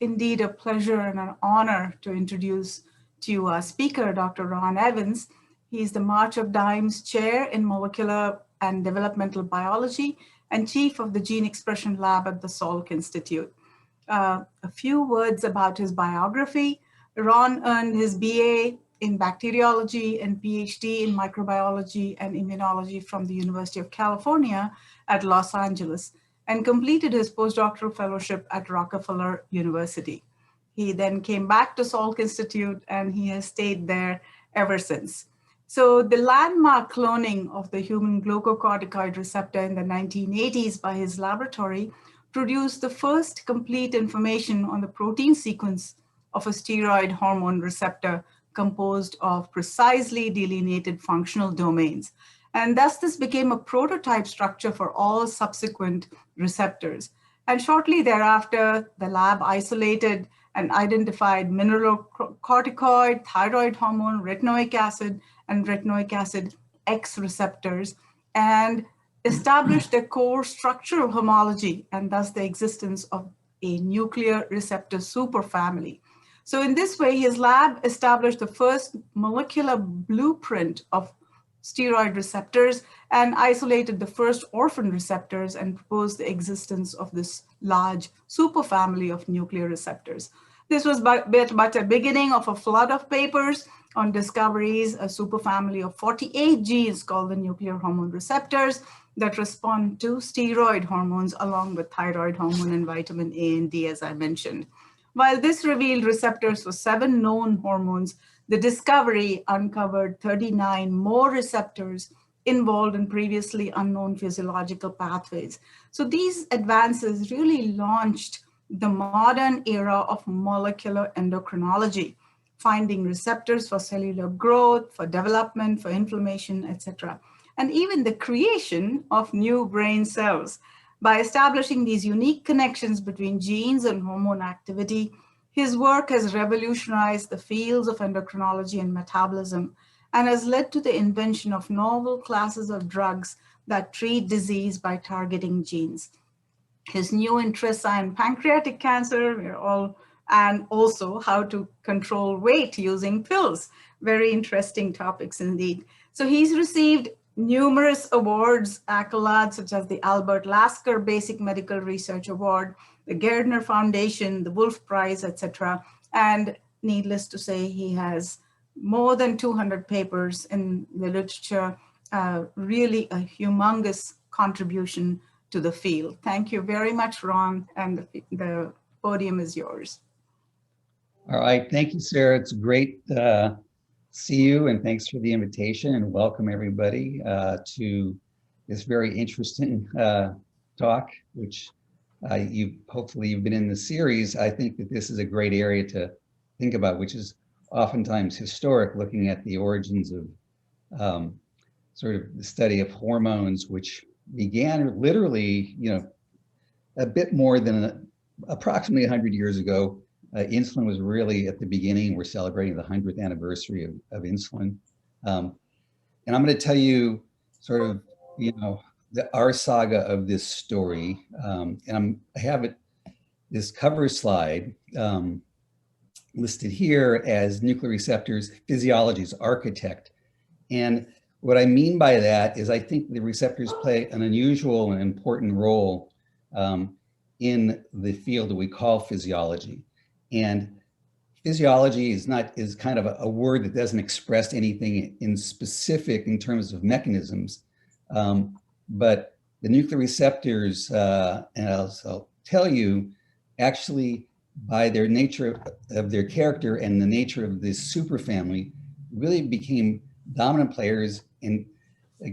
indeed a pleasure and an honor to introduce to you our speaker, Dr. Ron Evans. He's the March of Dimes Chair in Molecular and Developmental Biology and Chief of the Gene Expression Lab at the Salk Institute. A few words about his biography. Ron earned his BA in bacteriology and PhD in microbiology and immunology from the University of California at Los Angeles and completed his postdoctoral fellowship at Rockefeller University. He then came back to Salk Institute and he has stayed there ever since. So the landmark cloning of the human glucocorticoid receptor in the 1980s by his laboratory produced the first complete information on the protein sequence of a steroid hormone receptor composed of precisely delineated functional domains. And thus this became a prototype structure for all subsequent receptors. And shortly thereafter, the lab isolated and identified mineralocorticoid, thyroid hormone, retinoic acid, and retinoic acid X receptors, and established a core structural homology and thus the existence of a nuclear receptor superfamily. So in this way, his lab established the first molecular blueprint of steroid receptors and isolated the first orphan receptors and proposed the existence of this large superfamily of nuclear receptors. This was but a beginning of a flood of papers on discoveries, a superfamily of 48 genes called the nuclear hormone receptors that respond to steroid hormones along with thyroid hormone and vitamin A and D, as I mentioned. While this revealed receptors for 7 known hormones, the discovery uncovered 39 more receptors involved in previously unknown physiological pathways. So these advances really launched the modern era of molecular endocrinology, finding receptors for cellular growth, for development, for inflammation, etc., and even the creation of new brain cells. By establishing these unique connections between genes and hormone activity, his work has revolutionized the fields of endocrinology and metabolism and has led to the invention of novel classes of drugs that treat disease by targeting genes. His new interests are in pancreatic cancer, and also how to control weight using pills. Very interesting topics indeed. So he's received numerous awards, accolades, such as the Albert Lasker Basic Medical Research Award, the Gardner Foundation, the Wolf Prize, etc. And needless to say, he has more than 200 papers in the literature, really a humongous contribution to the field. Thank you very much, Ron, and the podium is yours. All right, thank you, Sarah. It's great to see you, and thanks for the invitation, and welcome everybody to this very interesting talk, which hopefully you've been in the series. I think that this is a great area to think about, which is oftentimes historic, looking at the origins of sort of the study of hormones, which began literally, a bit more than approximately 100 years ago. Insulin was really at the beginning. We're celebrating the 100th anniversary of insulin. And I'm going to tell you sort of, our saga of this story. And I have this cover slide listed here as nuclear receptors, physiology's architect. And what I mean by that is I think the receptors play an unusual and important role in the field that we call physiology. And physiology is kind of a word that doesn't express anything in specific in terms of mechanisms. But the nuclear receptors, and I'll tell you, actually by their nature of their character and the nature of this superfamily, really became dominant players and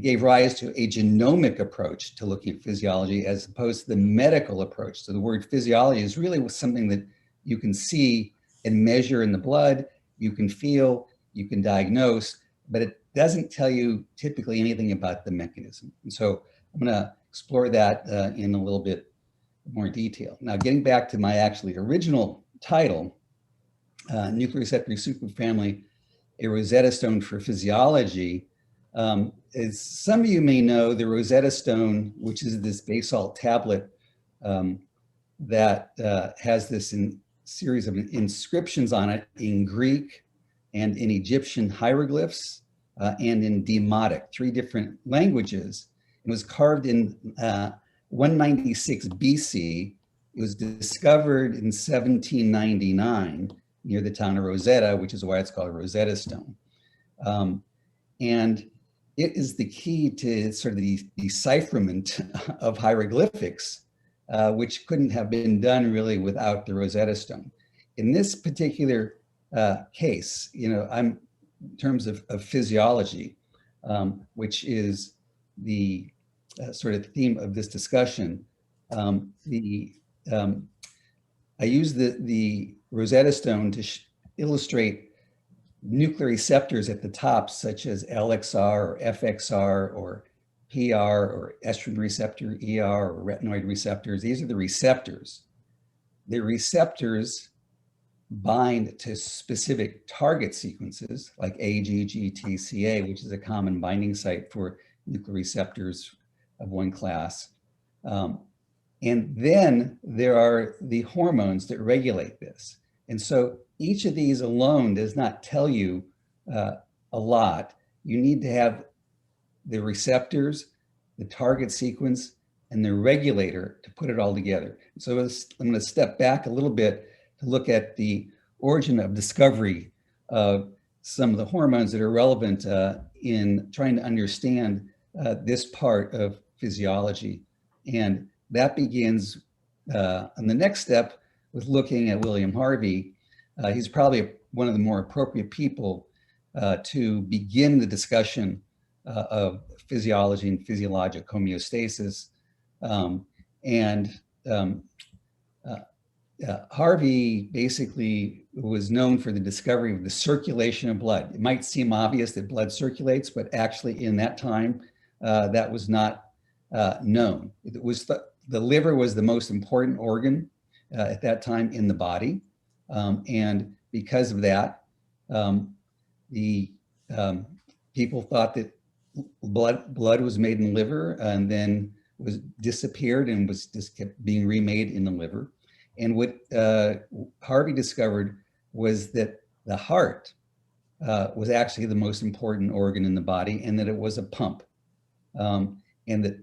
gave rise to a genomic approach to looking at physiology as opposed to the medical approach. So the word physiology is really something that you can see and measure in the blood, you can feel, you can diagnose, but it doesn't tell you typically anything about the mechanism. And so I'm going to explore that in a little bit more detail. Now, getting back to my actually original title, Nuclear Receptor Superfamily, a Rosetta Stone for Physiology. As some of you may know, the Rosetta Stone, which is this basalt tablet that has this series of inscriptions on it in Greek and in Egyptian hieroglyphs and in Demotic, 3 different languages. It was carved in 196 BC. It was discovered in 1799 near the town of Rosetta, which is why it's called Rosetta Stone. And it is the key to sort of the decipherment of hieroglyphics, which couldn't have been done really without the Rosetta Stone. In this particular case, I'm in terms of physiology, which is the sort of theme of this discussion. I use the Rosetta Stone to illustrate nuclear receptors at the top, such as LXR or FXR or PR or estrogen receptor, ER or retinoid receptors. These are the receptors. The receptors bind to specific target sequences like AGGTCA, which is a common binding site for nuclear receptors of one class. And then there are the hormones that regulate this. And so each of these alone does not tell you a lot. You need to have the receptors, the target sequence, and the regulator to put it all together. So I'm going to step back a little bit to look at the origin of discovery of some of the hormones that are relevant in trying to understand this part of physiology. And that begins on the next step with looking at William Harvey. He's probably one of the more appropriate people to begin the discussion of physiology and physiologic homeostasis. Harvey basically was known for the discovery of the circulation of blood. It might seem obvious that blood circulates, but actually in that time, that was not known. It was the liver was the most important organ at that time in the body. And because of that, the people thought that blood was made in the liver and then was disappeared and was just kept being remade in the liver. And what Harvey discovered was that the heart was actually the most important organ in the body, and that it was a pump, and that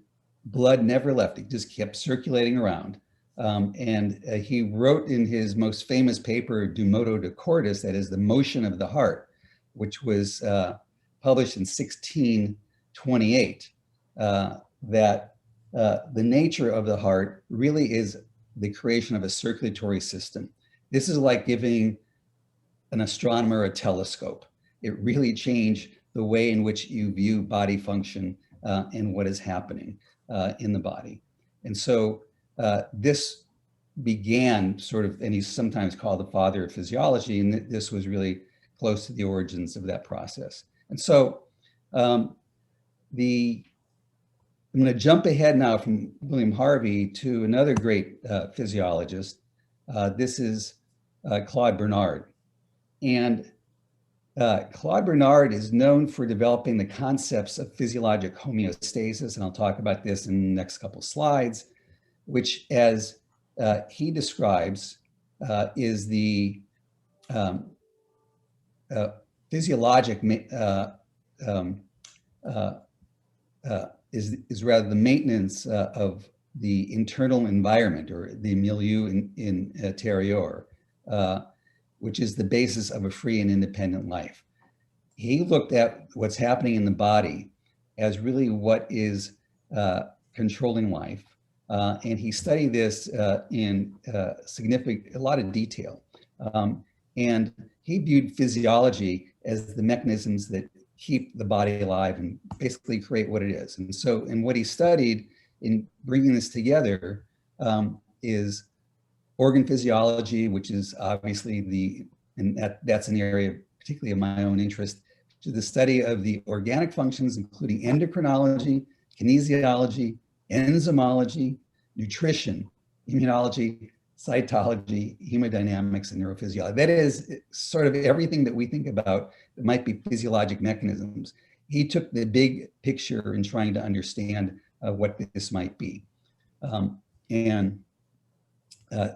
blood never left. It just kept circulating around. He wrote in his most famous paper, De Moto de Cordis, that is the motion of the heart, which was published in 1628, that the nature of the heart really is the creation of a circulatory system. This is like giving an astronomer a telescope. It really changed the way in which you view body function and what is happening in the body. And so this began sort of, and he's sometimes called the father of physiology, and this was really close to the origins of that process. And so I'm going to jump ahead now from William Harvey to another great physiologist. This is Claude Bernard. And Claude Bernard is known for developing the concepts of physiologic homeostasis, and I'll talk about this in the next couple slides, which, as he describes, is the physiologic is rather the maintenance of the internal environment, or the milieu intérieur, which is the basis of a free and independent life. He looked at what's happening in the body as really what is controlling life. And he studied this in a lot of detail. And he viewed physiology as the mechanisms that keep the body alive and basically create what it is. And so, and what he studied in bringing this together is organ physiology, which is obviously that's an area particularly of my own interest, to the study of the organic functions, including endocrinology, kinesiology, enzymology, nutrition, immunology, cytology, hemodynamics, and neurophysiology. That is sort of everything that we think about that might be physiologic mechanisms. He took the big picture in trying to understand what this might be.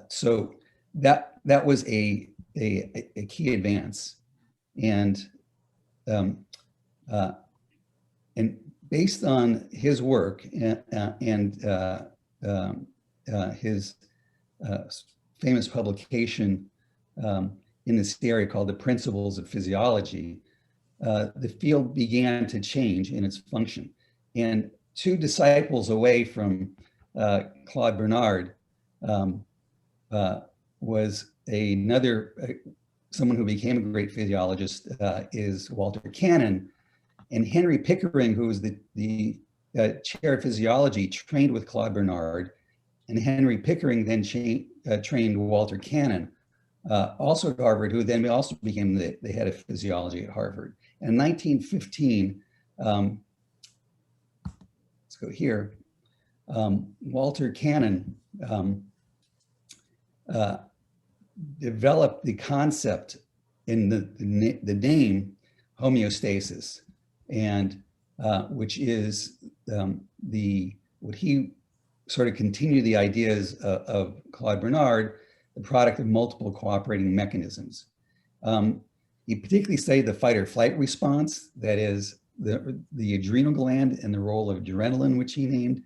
So that was a key advance. And based on his work and his famous publication in this area called The Principles of Physiology, the field began to change in its function. And two disciples away from Claude Bernard was someone who became a great physiologist is Walter Cannon. And Henry Pickering, who was the chair of physiology, trained with Claude Bernard. And Henry Pickering then trained Walter Cannon, also at Harvard, who then also became the head of physiology at Harvard. And in 1915, let's go here, Walter Cannon developed the concept in the name homeostasis, and which is what he sort of continued the ideas of Claude Bernard, the product of multiple cooperating mechanisms. He particularly studied the fight or flight response, that is the adrenal gland and the role of adrenaline, which he named,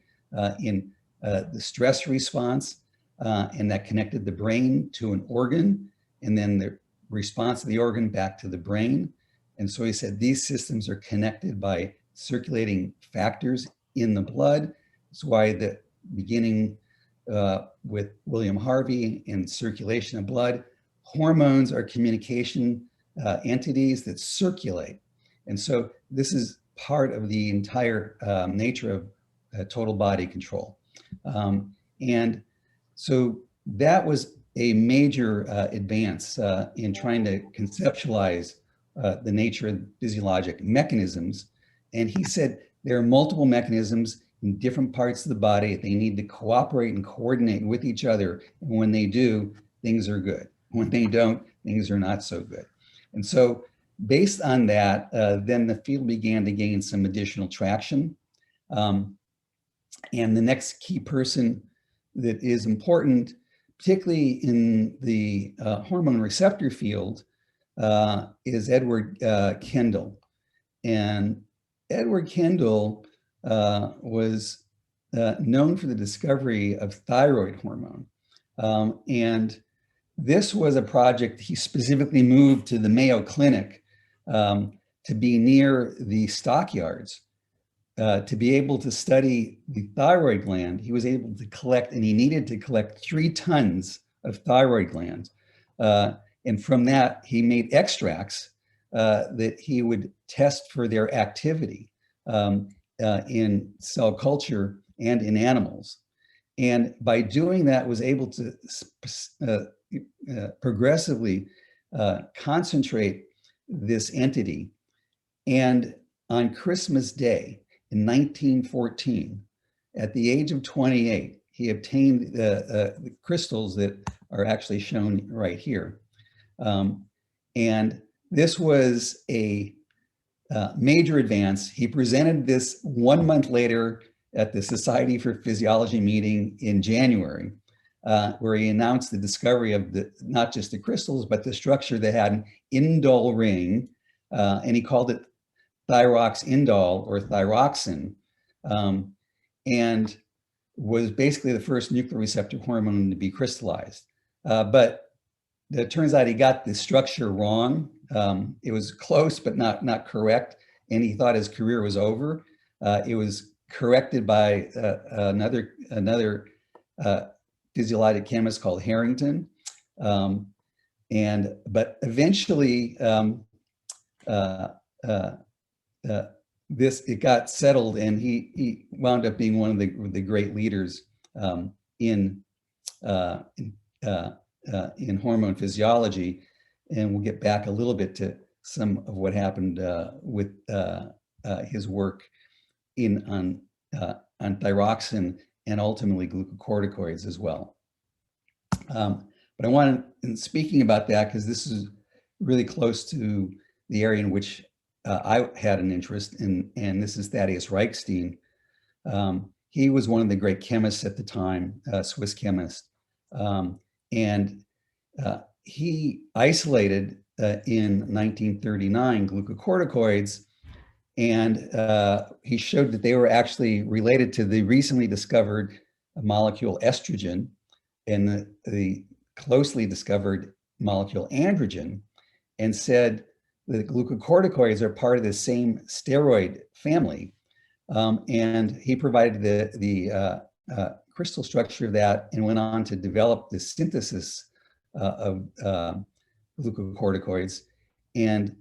in the stress response, and that connected the brain to an organ, and then the response of the organ back to the brain. And so he said these systems are connected by circulating factors in the blood. That's why the beginning with William Harvey and circulation of blood, hormones are communication entities that circulate. And so this is part of the entire nature of total body control. And so that was a major advance in trying to conceptualize the nature of physiologic mechanisms. And he said there are multiple mechanisms in different parts of the body. They need to cooperate and coordinate with each other. And when they do, things are good. When they don't, things are not so good. And so based on that, then the field began to gain some additional traction. And the next key person that is important, particularly in the hormone receptor field, is Edward Kendall. And Edward Kendall was known for the discovery of thyroid hormone. And this was a project he specifically moved to the Mayo Clinic to be near the stockyards, to be able to study the thyroid gland. He was able to collect, and he needed to collect 3 tons of thyroid glands. And from that, he made extracts that he would test for their activity in cell culture and in animals. And by doing that, was able to progressively concentrate this entity. And on Christmas Day in 1914, at the age of 28, he obtained the crystals that are actually shown right here. And this was a major advance. He presented this 1 month later at the Society for Physiology meeting in January, where he announced the discovery of not just the crystals, but the structure that had an indole ring, and he called it thyroxindole or thyroxin, and was basically the first nuclear receptor hormone to be crystallized. But it turns out he got the structure wrong. It was close, but not correct, and he thought his career was over. It was corrected by another physiologic chemist called Harrington, but eventually it got settled, and he wound up being one of the great leaders in hormone physiology. And we'll get back a little bit to some of what happened with his work on thyroxin and ultimately glucocorticoids as well. But I want to, in speaking about that, because this is really close to the area in which I had an interest in, and this is Thaddeus Reichstein. He was one of the great chemists at the time, Swiss chemist. And he isolated in 1939 glucocorticoids, and he showed that they were actually related to the recently discovered molecule estrogen and the closely discovered molecule androgen, and said that glucocorticoids are part of the same steroid family. And he provided the crystal structure of that and went on to develop the synthesis of glucocorticoids. And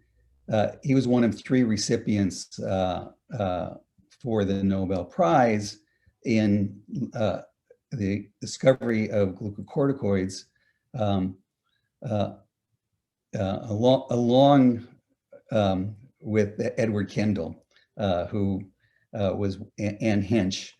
he was one of 3 recipients for the Nobel Prize in the discovery of glucocorticoids, along with Edward Kendall, who was Anne Hench.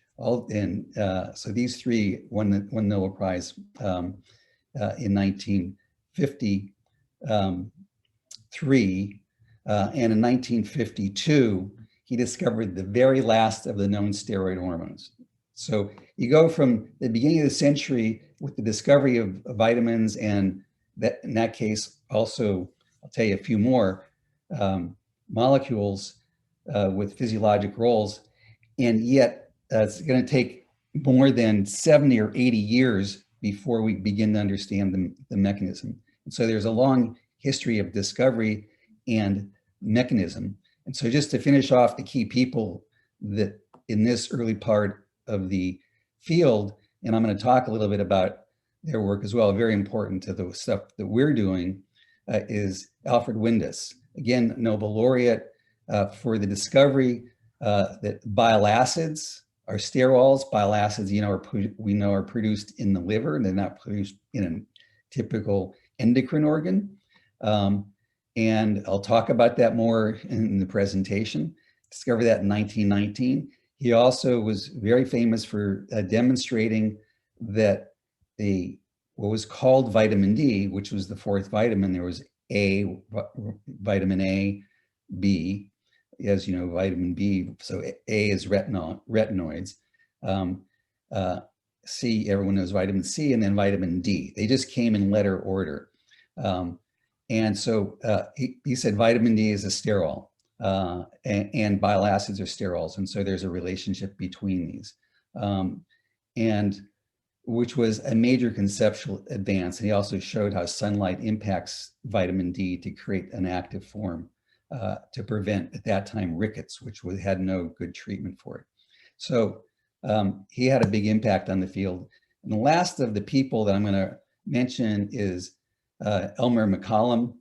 So these 3 won the Nobel Prize in 1953. And in 1952, he discovered the very last of the known steroid hormones. So you go from the beginning of the century with the discovery of vitamins, and that, in that case, also, I'll tell you a few more molecules with physiologic roles, and yet it's going to take more than 70 or 80 years before we begin to understand the mechanism. And so there's a long history of discovery and mechanism. And so just to finish off the key people that in this early part of the field, and I'm going to talk a little bit about their work as well, very important to the stuff that we're doing, is Alfred Windus. Again, Nobel laureate for the discovery that bile acids are sterols. Bile acids, we know are produced in the liver, and they're not produced in a typical endocrine organ. And I'll talk about that more in the presentation. Discovered that in 1919. He also was very famous for demonstrating that what was called vitamin D, which was the 4th vitamin, there was vitamin A, B, as you know, vitamin B. So A is retinoids. C, everyone knows vitamin C, and then vitamin D. They just came in letter order. And so he said vitamin D is a sterol, and bile acids are sterols. And so there's a relationship between these, and which was a major conceptual advance. And he also showed how sunlight impacts vitamin D to create an active form to prevent, at that time, rickets, which had no good treatment for it. So he had a big impact on the field. And the last of the people that I'm going to mention is Elmer McCollum.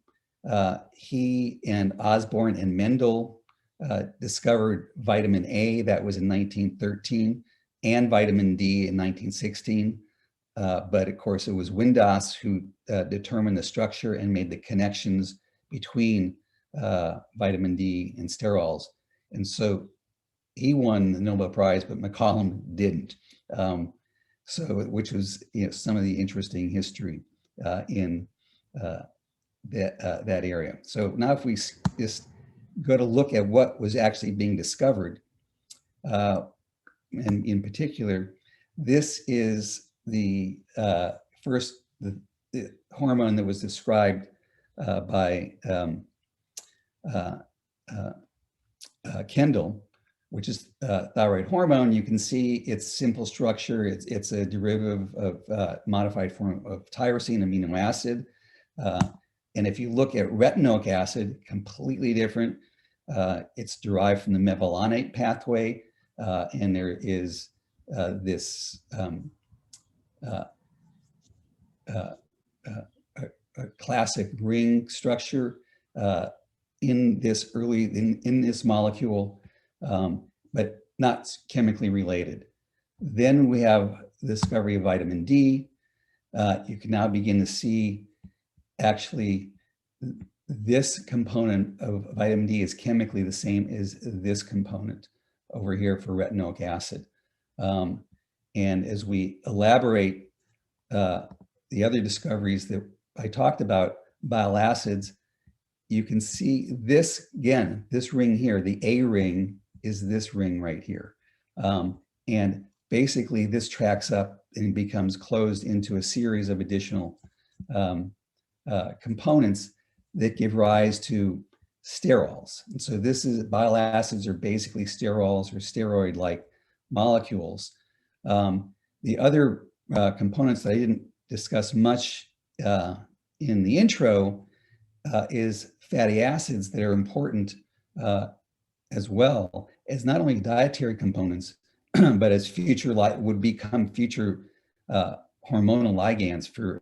He and Osborne and Mendel discovered vitamin A, that was in 1913, and vitamin D in 1916. But of course, it was Windus who determined the structure and made the connections between vitamin D and sterols. And so he won the Nobel Prize, but McCollum didn't. Which was some of the interesting history in that area. So now if we just go to look at what was actually being discovered, and in particular, this is the first the hormone that was described by Kendall, which is thyroid hormone. You can see its simple structure. It's a derivative of modified form of tyrosine amino acid. And if you look at retinoic acid, completely different. It's derived from the mevalonate pathway. And there is this a classic ring structure in this in this molecule, but not chemically related. Then we have the discovery of vitamin D. You can now begin to see actually this component of vitamin D is chemically the same as this component over here for retinoic acid. And as we elaborate the other discoveries that I talked about, bile acids, you can see this, again, this ring here, the A ring is this ring right here. And basically this tracks up and becomes closed into a series of additional components that give rise to sterols. And so bile acids are basically sterols or steroid-like molecules. The other components that I didn't discuss much in the intro is fatty acids that are important as well as not only dietary components, but as would become future hormonal ligands for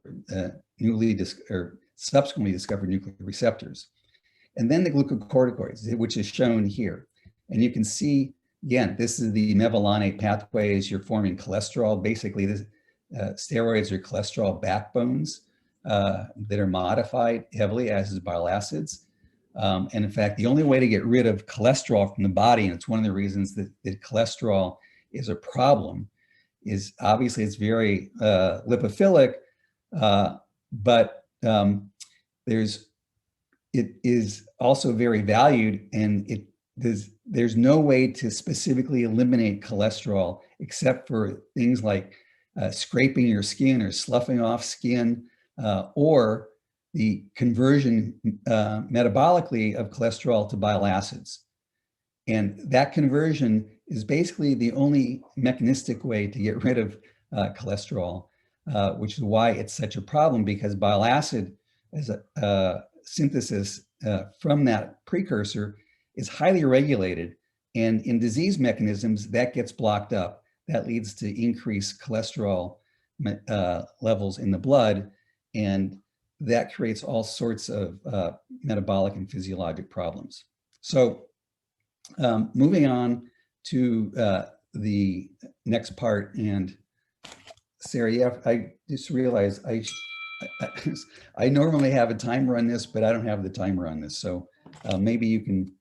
subsequently discovered nuclear receptors. And then the glucocorticoids, which is shown here. And you can see, again, this is the mevalonate pathways. You're forming cholesterol. Basically, steroids are cholesterol backbones that are modified heavily, as is bile acids. And in fact, the only way to get rid of cholesterol from the body, and it's one of the reasons that cholesterol is a problem, is obviously it's very lipophilic, but it is also very valued, and there's no way to specifically eliminate cholesterol except for things like scraping your skin or sloughing off skin, or the conversion metabolically of cholesterol to bile acids. And that conversion is basically the only mechanistic way to get rid of cholesterol, which is why it's such a problem, because bile acid as a synthesis from that precursor is highly regulated. And in disease mechanisms, that gets blocked up. That leads to increased cholesterol levels in the blood. And that creates all sorts of metabolic and physiologic problems. So moving on to the next part. And Sarah, yeah, I just realized I normally have a timer on this, but I don't have the timer on this. So maybe you can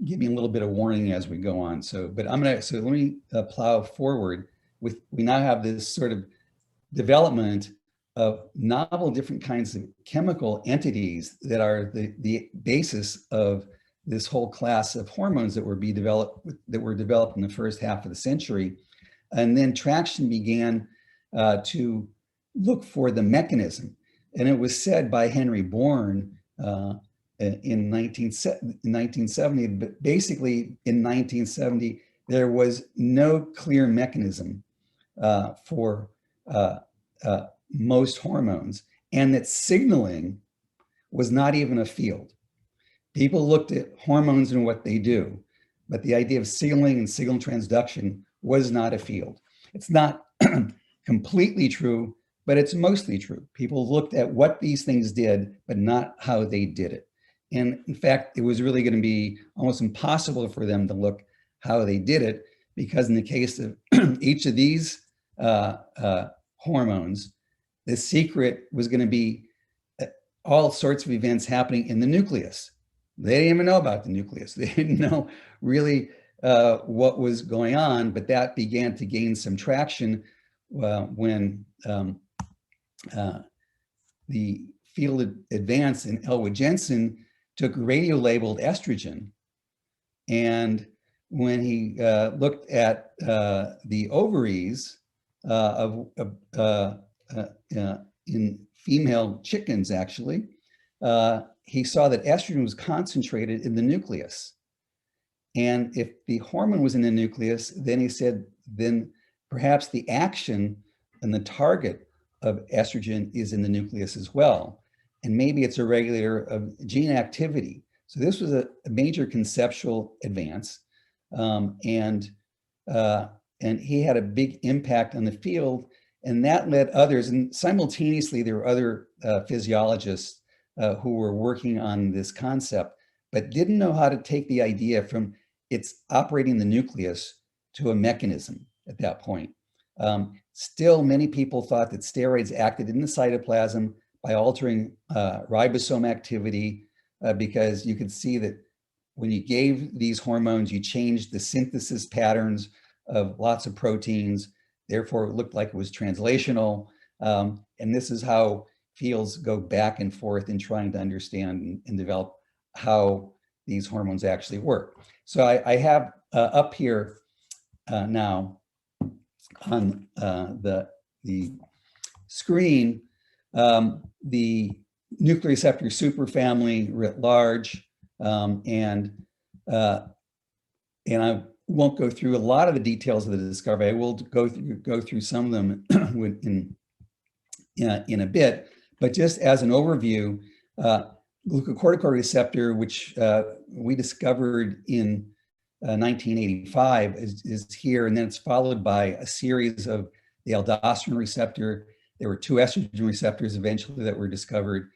give me a little bit of warning as we go on. So let me plow forward we now have this sort of development of novel different kinds of chemical entities that are the basis of this whole class of hormones that were developed in the first half of the century. And then traction began to look for the mechanism. And it was said by Henry Bourne in 1970, but basically in 1970, there was no clear mechanism for most hormones, and that signaling was not even a field. People looked at hormones and what they do, but the idea of signaling and signal transduction was not a field. It's not completely true, but it's mostly true. People looked at what these things did, but not how they did it. And in fact, it was really going to be almost impossible for them to look how they did it, because in the case of each of these hormones, the secret was going to be all sorts of events happening in the nucleus. They didn't even know about the nucleus. They didn't know really what was going on, but that began to gain some traction when the field advanced and Elwood Jensen took radio-labeled estrogen. And when he looked at the ovaries in female chickens, actually, he saw that estrogen was concentrated in the nucleus. And if the hormone was in the nucleus, then he said, then perhaps the action and the target of estrogen is in the nucleus as well. And maybe it's a regulator of gene activity. So this was a major conceptual advance. And he had a big impact on the field, and that led others. And simultaneously, there were other physiologists who were working on this concept, but didn't know how to take the idea from its operating the nucleus to a mechanism at that point. Still, many people thought that steroids acted in the cytoplasm by altering ribosome activity, because you could see that when you gave these hormones, you changed the synthesis patterns of lots of proteins. Therefore, it looked like it was translational. And this is how fields go back and forth in trying to understand and develop how these hormones actually work. So I have up here now on the screen the nuclear receptor superfamily writ large, and I won't go through a lot of the details of the discovery. I will go through some of them in a bit, but just as an overview, glucocorticoid receptor, which we discovered in 1985, is here, and then it's followed by a series of the aldosterone receptor. There were 2 estrogen receptors eventually that were discovered,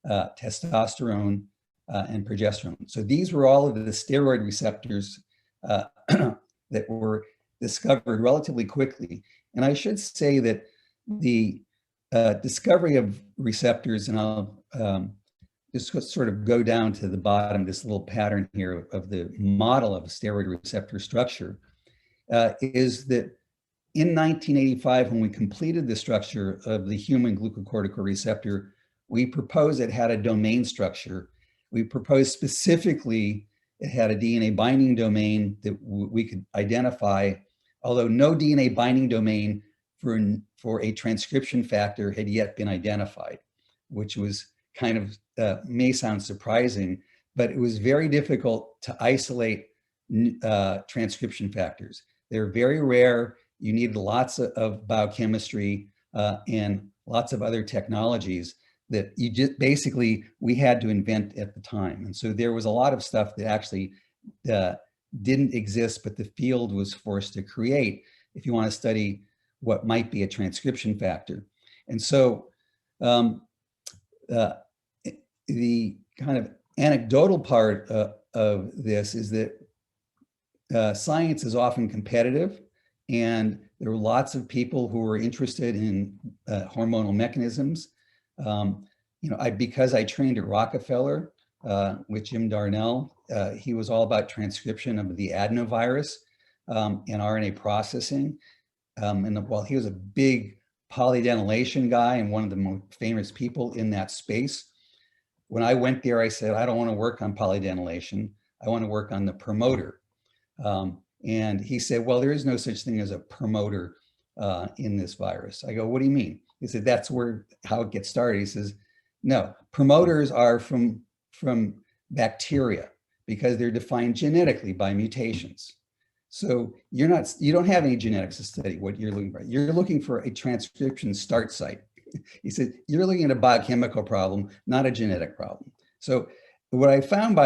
testosterone and progesterone. So these were all of the steroid receptors that were discovered relatively quickly. And I should say that the discovery of receptors, and I'll just sort of go down to the bottom, this little pattern here of the model of a steroid receptor structure, is that in 1985, when we completed the structure of the human glucocorticoid receptor, we proposed it had a domain structure. We proposed specifically it had a DNA binding domain that we could identify, although no DNA binding domain for a transcription factor had yet been identified, which was kind of, may sound surprising, but it was very difficult to isolate transcription factors. They're very rare. You need lots of biochemistry and lots of other technologies that you just basically, we had to invent at the time. And so there was a lot of stuff that actually didn't exist, but the field was forced to create if you want to study what might be a transcription factor. And so the kind of anecdotal part of this is that science is often competitive, and there were lots of people who were interested in hormonal mechanisms. Because I trained at Rockefeller with Jim Darnell, he was all about transcription of the adenovirus and RNA processing. And while he was a big polydenylation guy and one of the most famous people in that space, when I went there, I said, I don't want to work on polydenylation. I want to work on the promoter. And he said, well, there is no such thing as a promoter in this virus. I go, what do you mean? He said, that's how it gets started. He says, no, promoters are from bacteria because they're defined genetically by mutations. So you don't have any genetics to study what you're looking for. You're looking for a transcription start site. He said, you're looking at a biochemical problem, not a genetic problem. So what I found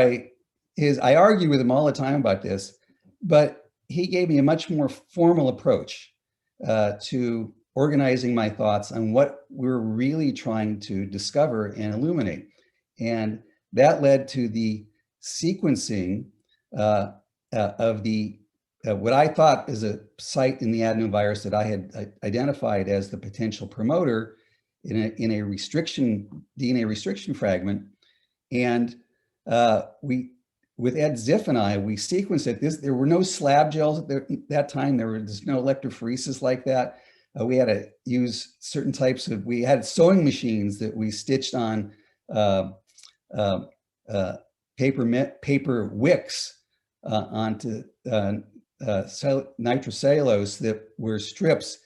is I argue with him all the time about this, but he gave me a much more formal approach to organizing my thoughts on what we're really trying to discover and illuminate. And that led to the sequencing of what I thought is a site in the adenovirus that I had identified as the potential promoter in a DNA restriction fragment. And with Ed Ziff and I, we sequenced it. There were no slab gels at that time. There's no electrophoresis like that. We had to use certain types of, we had sewing machines that we stitched on paper wicks onto nitrocellulose that were strips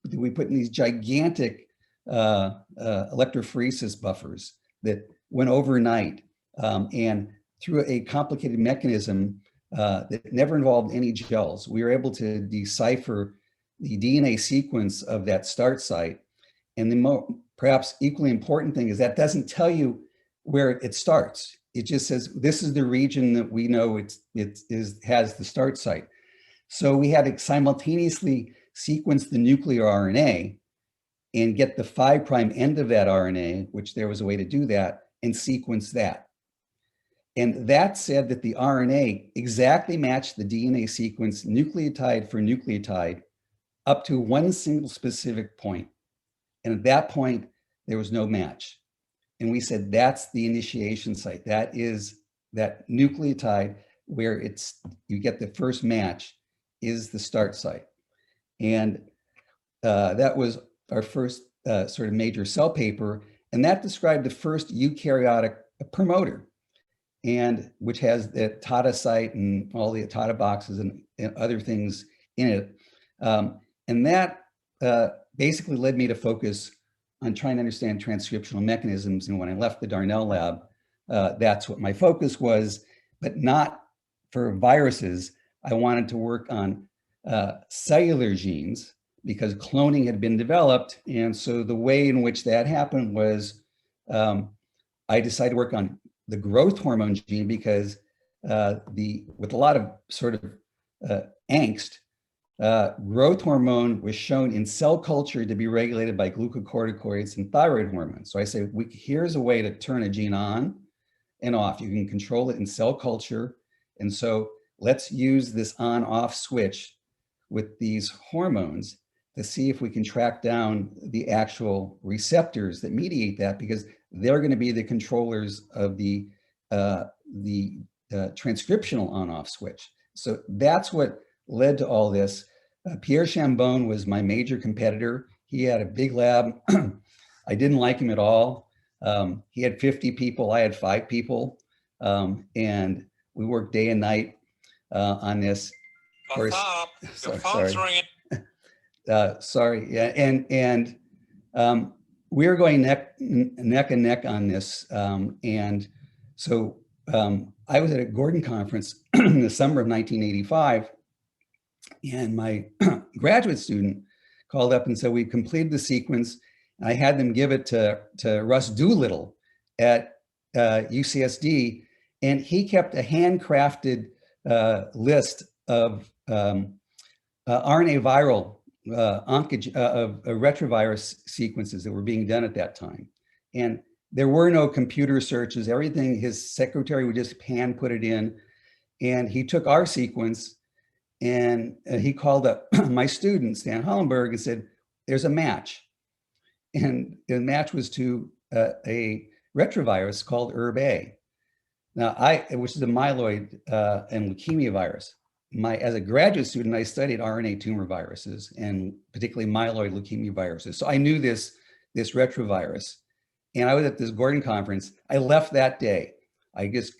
that we put in these gigantic electrophoresis buffers that went overnight. And through a complicated mechanism that never involved any gels, we were able to decipher the DNA sequence of that start site. And the perhaps equally important thing is that doesn't tell you where it starts. It just says, this is the region that we know has the start site. So we had to simultaneously sequence the nuclear RNA and get the 5' end of that RNA, which there was a way to do that, and sequence that. And that said that the RNA exactly matched the DNA sequence nucleotide for nucleotide up to one single specific point. And at that point, there was no match. And we said, that's the initiation site. That is that nucleotide where you get the first match is the start site. And that was our first sort of major cell paper. And that described the first eukaryotic promoter, and which has the TATA site and all the TATA boxes and other things in it. And that basically led me to focus on trying to understand transcriptional mechanisms. And when I left the Darnell lab, that's what my focus was, but not for viruses. I wanted to work on cellular genes because cloning had been developed. And so the way in which that happened was I decided to work on the growth hormone gene because with a lot of sort of angst, growth hormone was shown in cell culture to be regulated by glucocorticoids and thyroid hormone. So I said, here's a way to turn a gene on and off. You can control it in cell culture. And so let's use this on-off switch with these hormones to see if we can track down the actual receptors that mediate that, because they're going to be the controllers of the transcriptional on-off switch. So that's what led to all this. Pierre Chambon was my major competitor. He had a big lab. I didn't like him at all. He had 50 people, I had 5 people. And we worked day and night on this. Your phone's ringing. Sorry, yeah, and we were going neck and neck on this. And so I was at a Gordon conference in the summer of 1985, and my graduate student called up and said, we completed the sequence. And I had them give it to Russ Doolittle at UCSD, and he kept a handcrafted list of RNA viral of retrovirus sequences that were being done at that time. And there were no computer searches. Everything, his secretary would just hand put it in. And he took our sequence and he called up my student, Stan Hollenberg, and said, there's a match. And the match was to a retrovirus called Herba. Now, which is a myeloid and leukemia virus. As a graduate student, I studied RNA tumor viruses and particularly myeloid leukemia viruses. So I knew this retrovirus. And I was at this Gordon conference. I left that day. I just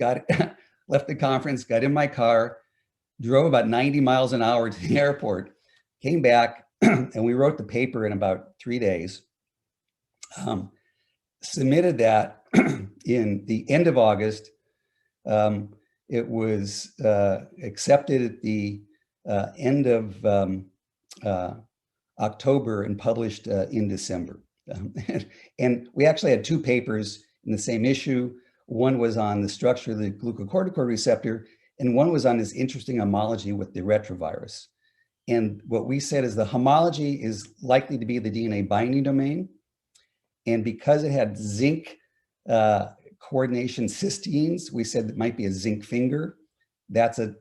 left the conference, got in my car, drove about 90 miles an hour to the airport, came back, and we wrote the paper in about 3 days. Submitted that in the end of August. It was accepted at the end of October and published in December. And we actually had 2 papers in the same issue. One was on the structure of the glucocorticoid receptor, and one was on this interesting homology with the retrovirus. And what we said is the homology is likely to be the DNA binding domain. And because it had zinc coordination cysteines, we said it might be a zinc finger. It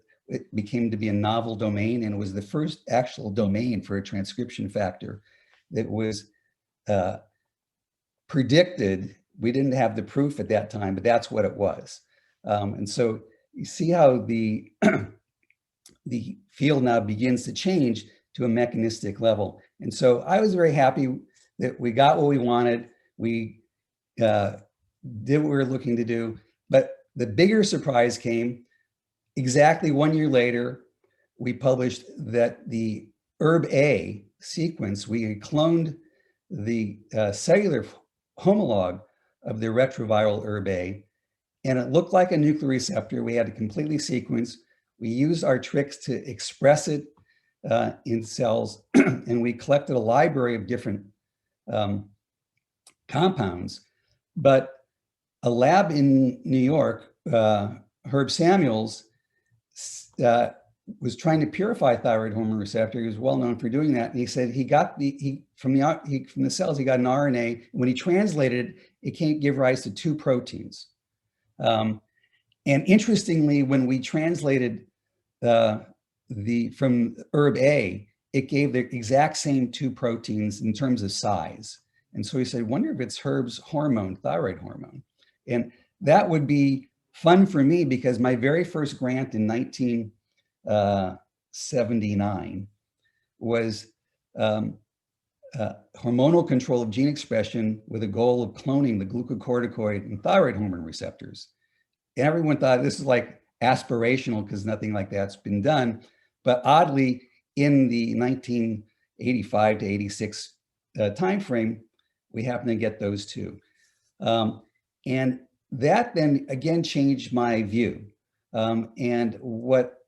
became to be a novel domain, and it was the first actual domain for a transcription factor that was predicted. We didn't have the proof at that time, but that's what it was. And so you see how the field now begins to change to a mechanistic level. And so I was very happy that we got what we wanted. We did what we were looking to do, but the bigger surprise came exactly 1 year later. We published that the Herba sequence, we had cloned the cellular homologue of the retroviral Herba, and it looked like a nuclear receptor. We had to completely sequence. We used our tricks to express it in cells, and we collected a library of different compounds. But a lab in New York, Herb Samuels, was trying to purify thyroid hormone receptor. He was well known for doing that. And he said he got from the cells, he got an RNA. And when he translated it, it can't give rise to 2 proteins. And interestingly, when we translated from Herba, it gave the exact same 2 proteins in terms of size. And so he said, wonder if it's Herb's hormone, thyroid hormone. And that would be fun for me because my very first grant in 1979 was hormonal control of gene expression with a goal of cloning the glucocorticoid and thyroid hormone receptors. And everyone thought this is like aspirational because nothing like that's been done. But oddly, in the 1985 to 86 timeframe, we happen to get those too. And that then again changed my view. And what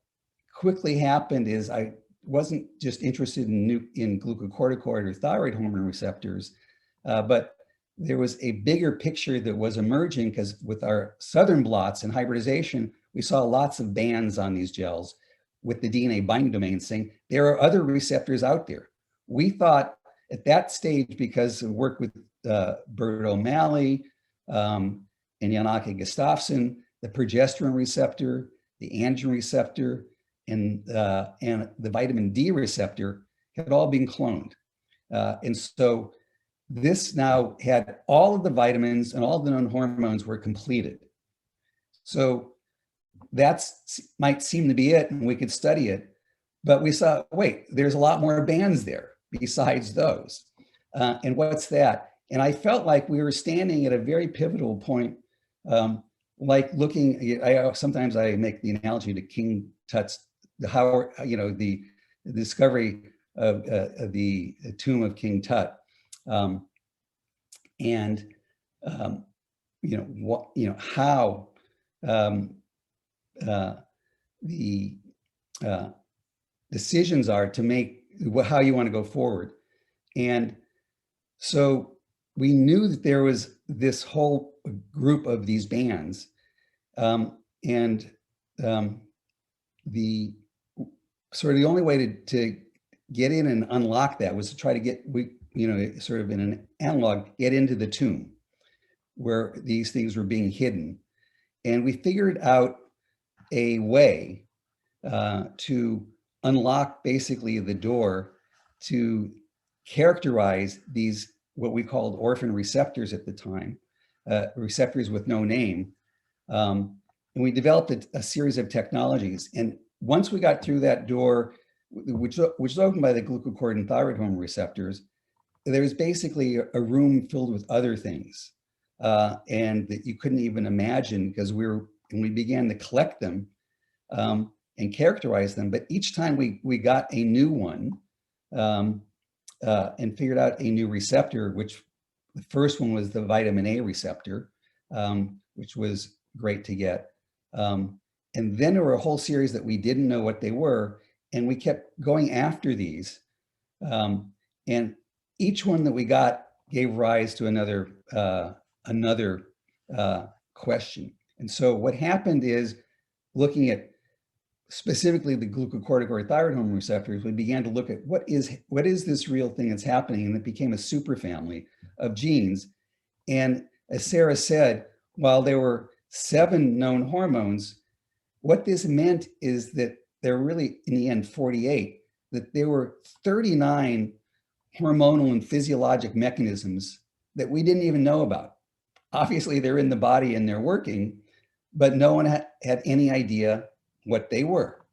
quickly happened is I wasn't just interested in glucocorticoid or thyroid hormone receptors, but there was a bigger picture that was emerging, because with our southern blots and hybridization, we saw lots of bands on these gels with the DNA binding domain saying there are other receptors out there. We thought at that stage, because of work with Bert O'Malley and Janake Gustafsson, the progesterone receptor, the androgen receptor, and the vitamin D receptor had all been cloned. And so this now had all of the vitamins and all the known hormones were completed. So that might seem to be it, and we could study it, but we saw, wait, there's a lot more bands there besides those. And what's that? And I felt like we were standing at a very pivotal point, like looking, sometimes I make the analogy to King Tut's, the discovery of the tomb of King Tut. How the decisions are to make how you want to go forward. And so we knew that there was this whole group of these bands, the only way to get in and unlock that was to try to get, sort of in an analog, get into the tomb where these things were being hidden. And we figured out a way to unlock basically the door to characterize these, what we called orphan receptors at the time, receptors with no name. And we developed a series of technologies. And once we got through that door, which was opened by the glucocorticoid and thyroid hormone receptors, there was basically a room filled with other things. And that you couldn't even imagine, because when we began to collect them and characterize them, but each time we got a new one and figured out a new receptor, which the first one was the vitamin A receptor, which was great to get. And then there were a whole series that we didn't know what they were, and we kept going after these. And each one that we got gave rise to another question. And so what happened is, looking at specifically the glucocorticoid thyroid hormone receptors, we began to look at what is this real thing that's happening, and it became a superfamily of genes. And as Sarah said, while there were 7 known hormones, what this meant is that there were really, in the end, 48, that there were 39 hormonal and physiologic mechanisms that we didn't even know about. Obviously, they're in the body and they're working, but no one had any idea what they were.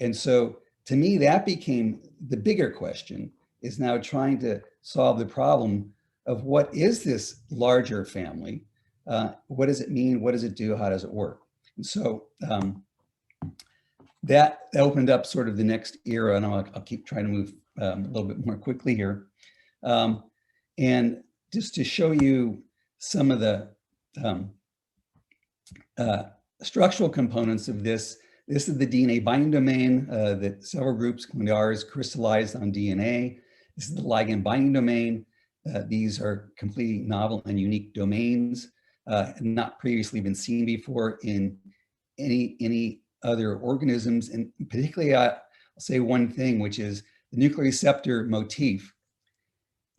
And so to me, that became the bigger question, is now trying to solve the problem of what is this larger family? What does it mean? What does it do? How does it work? And so that opened up sort of the next era, and I'll keep trying to move a little bit more quickly here. And just to show you some of the structural components of this is the DNA binding domain that several groups, including ours, crystallized on DNA. This is the ligand binding domain. These are completely novel and unique domains, not previously been seen before in any other organisms. And particularly, I'll say one thing, which is the nuclear receptor motif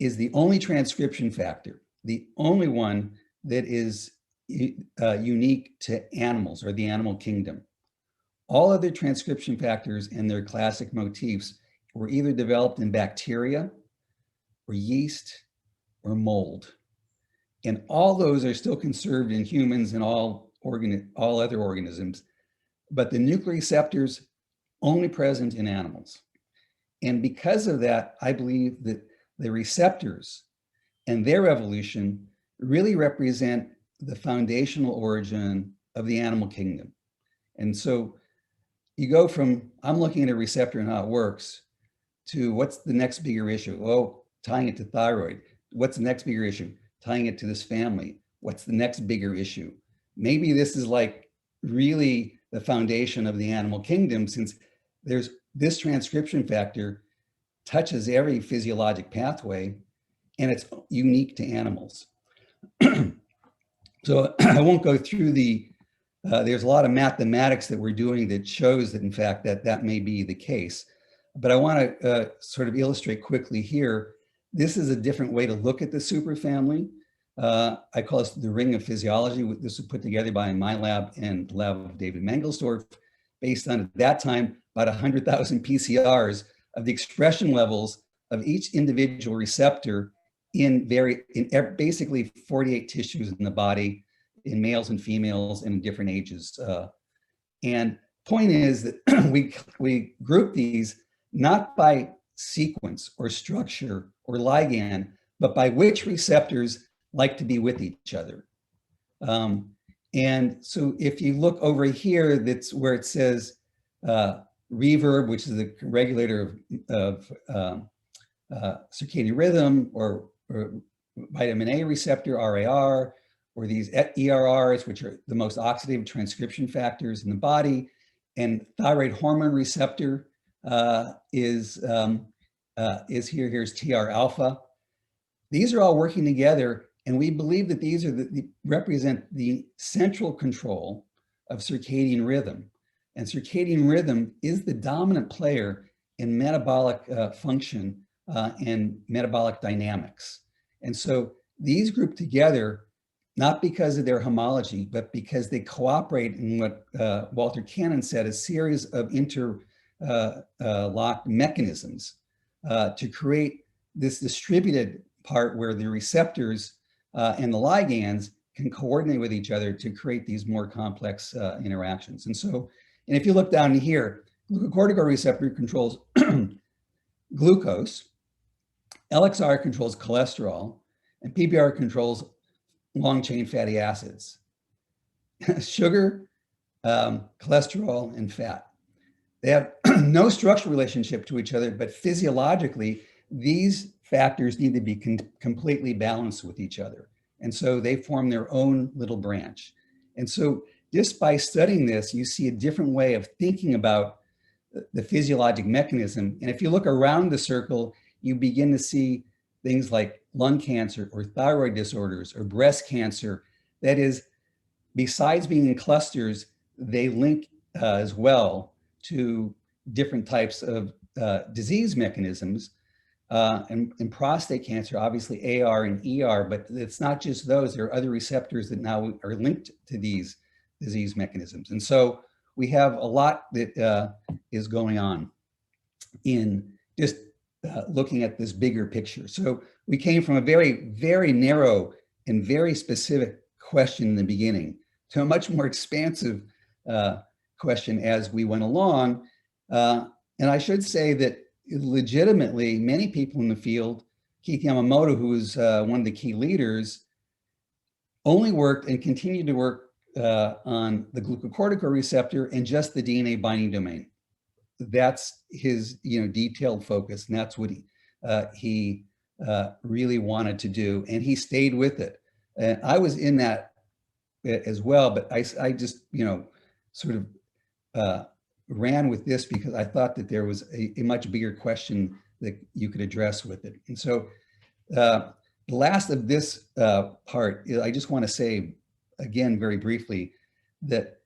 is the only transcription factor, the only one that is unique to animals or the animal kingdom. All other transcription factors and their classic motifs were either developed in bacteria or yeast or mold. And all those are still conserved in humans and all other organisms, but the nuclear receptors only present in animals. And because of that, I believe that the receptors and their evolution really represent the foundational origin of the animal kingdom. And so you go from, I'm looking at a receptor and how it works, to what's the next bigger issue? Oh, tying it to thyroid. what's the next bigger issue? Tying it to this family. What's the next bigger issue? Maybe this is like really the foundation of the animal kingdom, since there's this transcription factor touches every physiologic pathway and it's unique to animals. So I won't go through there's a lot of mathematics that we're doing that shows that in fact that may be the case. But I want to sort of illustrate quickly here. This is a different way to look at the superfamily. I call this the ring of physiology. This was put together by my lab and the lab of David Mangelsdorf, based on, at that time, about 100,000 PCRs of the expression levels of each individual receptor in basically 48 tissues in the body, in males and females and in different ages. And point is that we group these not by sequence or structure or ligand, but by which receptors like to be with each other. And so if you look over here, that's where it says reverb, which is the regulator of circadian rhythm, or vitamin A receptor, RAR, or these ERRs, which are the most oxidative transcription factors in the body, and thyroid hormone receptor is here. Here's TR alpha. These are all working together, and we believe that these are represent the central control of circadian rhythm. And circadian rhythm is the dominant player in metabolic function and metabolic dynamics. And so these group together, not because of their homology, but because they cooperate in what Walter Cannon said, a series of interlocked mechanisms to create this distributed part where the receptors and the ligands can coordinate with each other to create these more complex interactions. And so, and if you look down here, glucocorticoid receptor controls glucose, LXR controls cholesterol, and PPR controls long-chain fatty acids, sugar, cholesterol, and fat. They have no structural relationship to each other, but physiologically, these factors need to be completely balanced with each other. And so they form their own little branch. And so just by studying this, you see a different way of thinking about the physiologic mechanism. And if you look around the circle, you begin to see things like lung cancer or thyroid disorders or breast cancer. That is, besides being in clusters, they link as well to different types of disease mechanisms. And prostate cancer, obviously AR and ER, but it's not just those. There are other receptors that now are linked to these disease mechanisms. And so we have a lot that is going on in just looking at this bigger picture. So we came from a very, very narrow and very specific question in the beginning to a much more expansive question as we went along. And I should say that legitimately, many people in the field, Keith Yamamoto, who is one of the key leaders, only worked and continued to work on the glucocorticoid receptor and just the DNA binding domain. That's his, detailed focus, and that's what he really wanted to do, and he stayed with it. And I was in that as well, but I just, sort of ran with this because I thought that there was a much bigger question that you could address with it. And so the last of this part, I just want to say, again, very briefly, that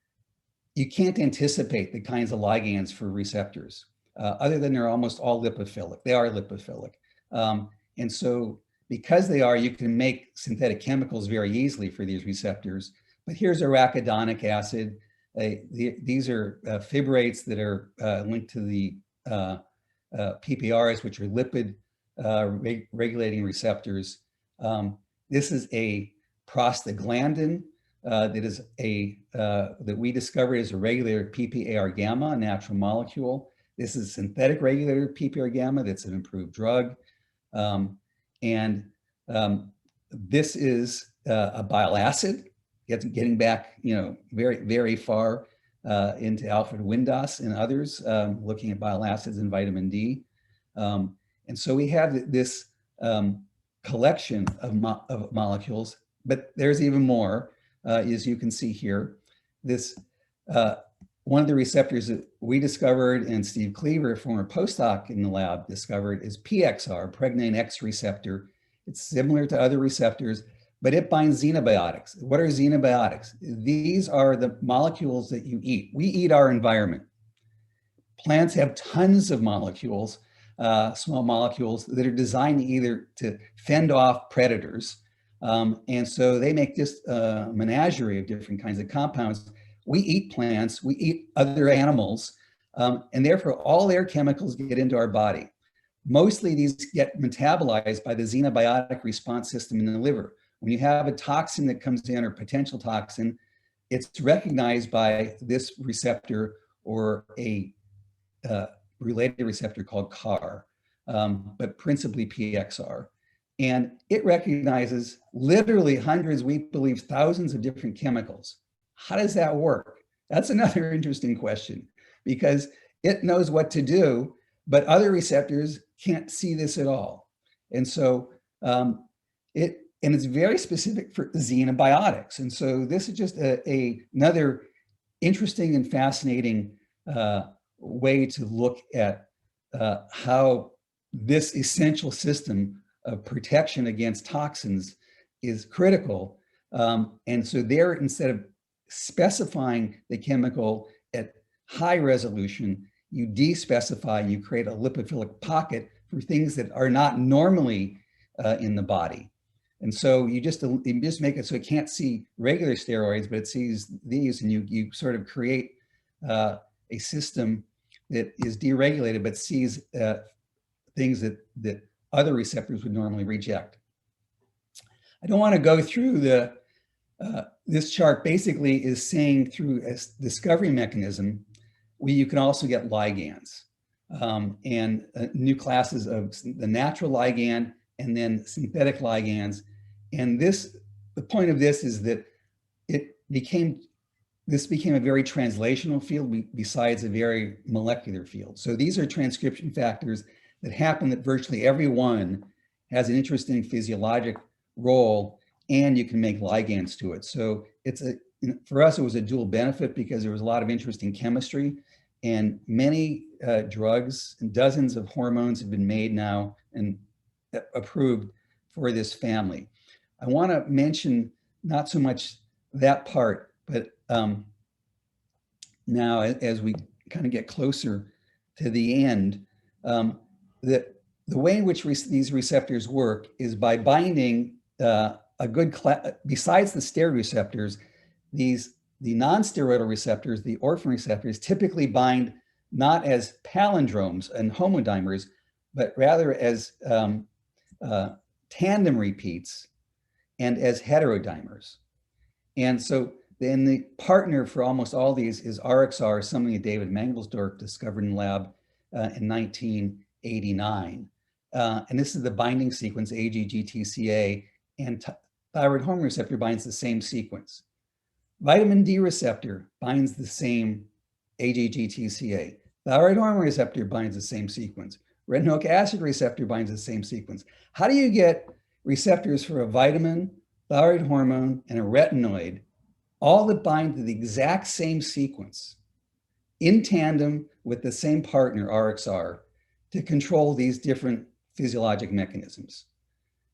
you can't anticipate the kinds of ligands for receptors, other than they're almost all lipophilic. They are lipophilic. And so because they are, you can make synthetic chemicals very easily for these receptors. But here's arachidonic acid. These are fibrates that are linked to the PPRs, which are lipid regulating receptors. This is a prostaglandin that is that we discovered as a regulator of PPAR gamma, a natural molecule. This is a synthetic regulator of PPAR gamma that's an improved drug. This is a bile acid. Getting back, very, very far into Alfred Windus and others, looking at bile acids and vitamin D. And so we have this collection of molecules, but there's even more, as you can see here. This, one of the receptors that we discovered and Steve Cleaver, a former postdoc in the lab, discovered is PXR, pregnane X receptor. It's similar to other receptors, but it binds xenobiotics. What are xenobiotics? These are the molecules that you eat. We eat our environment. Plants have tons of molecules, small molecules that are designed either to fend off predators. And so they make just a menagerie of different kinds of compounds. We eat plants, we eat other animals, and therefore all their chemicals get into our body. Mostly these get metabolized by the xenobiotic response system in the liver. When you have a toxin that comes in or potential toxin, it's recognized by this receptor or a related receptor called CAR, but principally PXR. And it recognizes literally hundreds, we believe thousands of different chemicals. How does that work? That's another interesting question, because it knows what to do, but other receptors can't see this at all. And so it's very specific for xenobiotics. And so this is just another interesting and fascinating way to look at how this essential system of protection against toxins is critical. And so there, instead of specifying the chemical at high resolution, you despecify, you create a lipophilic pocket for things that are not normally in the body. And so you just make it so it can't see regular steroids, but it sees these, and you sort of create a system that is deregulated, but sees things that other receptors would normally reject. I don't want to go through this chart. Basically is saying through a discovery mechanism, you can also get ligands and new classes of the natural ligand and then synthetic ligands. And the point of this is that this became a very translational field besides a very molecular field. So these are transcription factors that happen that virtually everyone has an interesting physiologic role, and you can make ligands to it. So for us, it was a dual benefit because there was a lot of interesting chemistry, and many drugs and dozens of hormones have been made now and approved for this family. I want to mention not so much that part, but now as we kind of get closer to the end, the way in which these receptors work is by binding a good class. Besides the steroid receptors, the non-steroidal receptors, the orphan receptors, typically bind not as palindromes and homodimers, but rather as tandem repeats and as heterodimers. And so then the partner for almost all these is RXR, something that David Mangelsdorf discovered in the lab in 1989. And this is the binding sequence, AGGTCA, and thyroid hormone receptor binds the same sequence. Vitamin D receptor binds the same AGGTCA. Thyroid hormone receptor binds the same sequence. Retinoic acid receptor binds the same sequence. How do you get receptors for a vitamin, thyroid hormone, and a retinoid, all that bind to the exact same sequence in tandem with the same partner, RXR, to control these different physiologic mechanisms?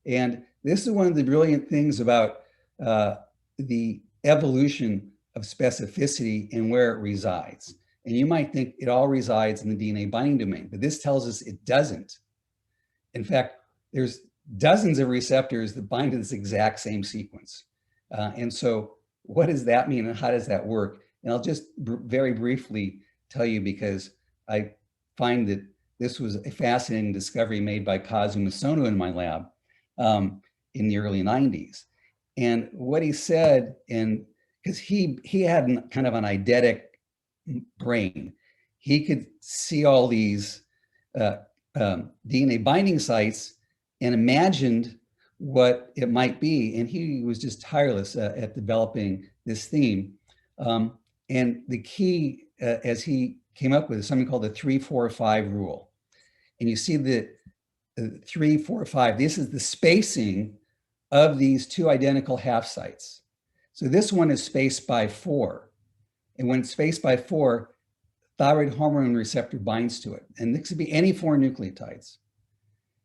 And this is one of the brilliant things about the evolution of specificity and where it resides. And you might think it all resides in the DNA binding domain, but this tells us it doesn't. In fact, there's dozens of receptors that bind to this exact same sequence. And so what does that mean and how does that work? And I'll just very briefly tell you, because I find that this was a fascinating discovery made by Kazuma Sono in my lab in the early 90s. And what he said, and because he had kind of an eidetic brain, he could see all these DNA binding sites and imagined what it might be. And he was just tireless at developing this theme. And the key, as he came up with, is something called the 3-4-5 rule. And you see that 3, 4, 5. This is the spacing of these two identical half sites. So this one is spaced by 4. And when it's spaced by 4, thyroid hormone receptor binds to it. And this could be any 4 nucleotides.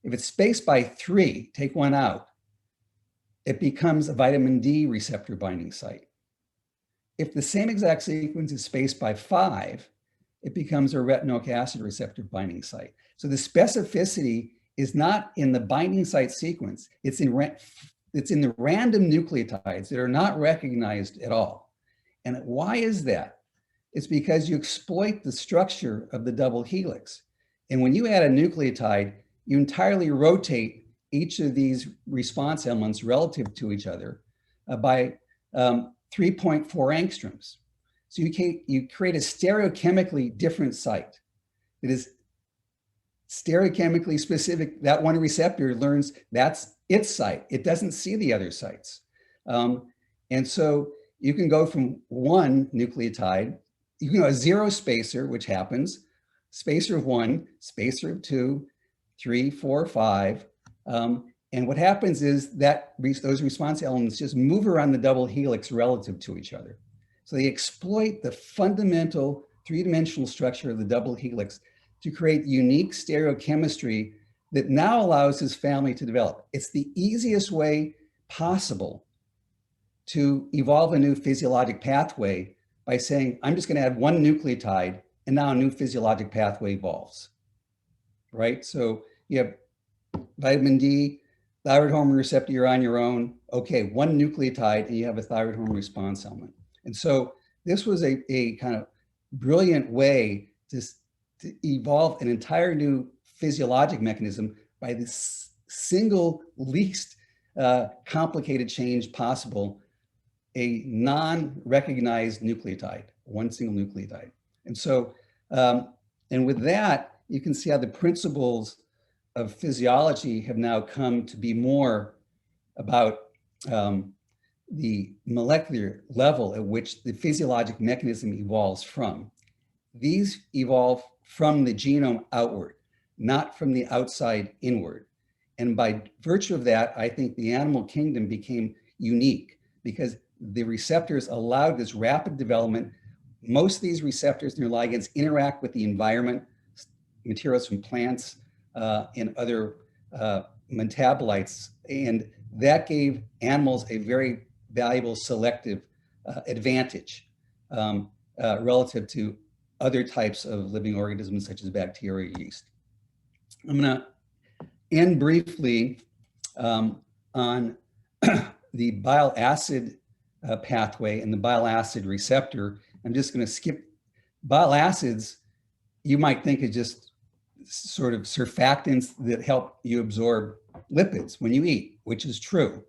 If it's spaced by 3, take one out, it becomes a vitamin D receptor binding site. If the same exact sequence is spaced by 5, it becomes a retinoic acid receptor binding site. So the specificity is not in the binding site sequence, it's in the random nucleotides that are not recognized at all. And why is that? It's because you exploit the structure of the double helix. And when you add a nucleotide, you entirely rotate each of these response elements relative to each other by 3.4 angstroms. So you create a stereochemically different site. It is stereochemically specific. That one receptor learns that's its site. It doesn't see the other sites. And so you can go from one nucleotide, you can go a 0 spacer, which happens, spacer of 1, spacer of 2, 3, 4, 5. And what happens is that those response elements just move around the double helix relative to each other. So they exploit the fundamental 3-dimensional structure of the double helix to create unique stereochemistry that now allows this family to develop. It's the easiest way possible to evolve a new physiologic pathway by saying, I'm just going to add one nucleotide and now a new physiologic pathway evolves, right? So you have vitamin D, thyroid hormone receptor, you're on your own. Okay, one nucleotide and you have a thyroid hormone response element. And so this was a kind of brilliant way to evolve an entire new physiologic mechanism by this single least complicated change possible, a non-recognized nucleotide, one single nucleotide. And so, and with that, you can see how the principles of physiology have now come to be more about the molecular level at which the physiologic mechanism evolves from. These evolve from the genome outward, not from the outside inward. And by virtue of that, I think the animal kingdom became unique because the receptors allowed this rapid development. Most of these receptors and their ligands interact with the environment, materials from plants and other metabolites. And that gave animals a very valuable selective advantage relative to other types of living organisms such as bacteria or yeast. I'm going to end briefly on the bile acid pathway and the bile acid receptor. I'm just going to skip bile acids. You might think is just sort of surfactants that help you absorb lipids when you eat, which is true.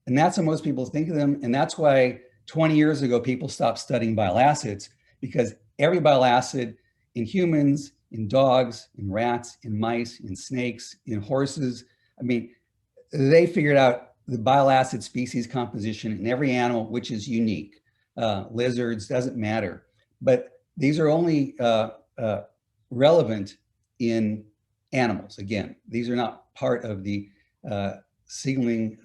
And that's how most people think of them. And that's why 20 years ago, people stopped studying bile acids, because every bile acid in humans, in dogs, in rats, in mice, in snakes, in horses, I mean, they figured out the bile acid species composition in every animal, which is unique. Lizards, doesn't matter. But these are only relevant in animals. Again, these are not part of the signaling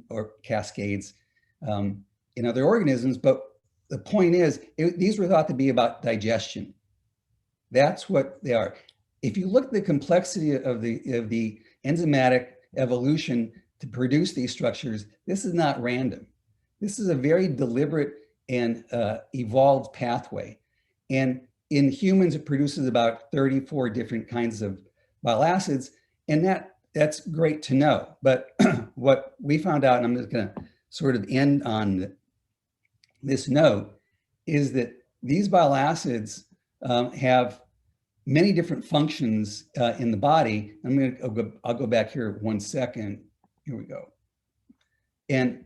or cascades in other organisms. But the point is, these were thought to be about digestion. That's what they are. If you look at the complexity of the enzymatic evolution to produce these structures, this is not random. This is a very deliberate and evolved pathway. And in humans, it produces about 34 different kinds of bile acids. And that's great to know. But what we found out, and I'm just going to sort of end on this note, is that these bile acids have many different functions in the body. I'll go back here 1 second. Here we go. And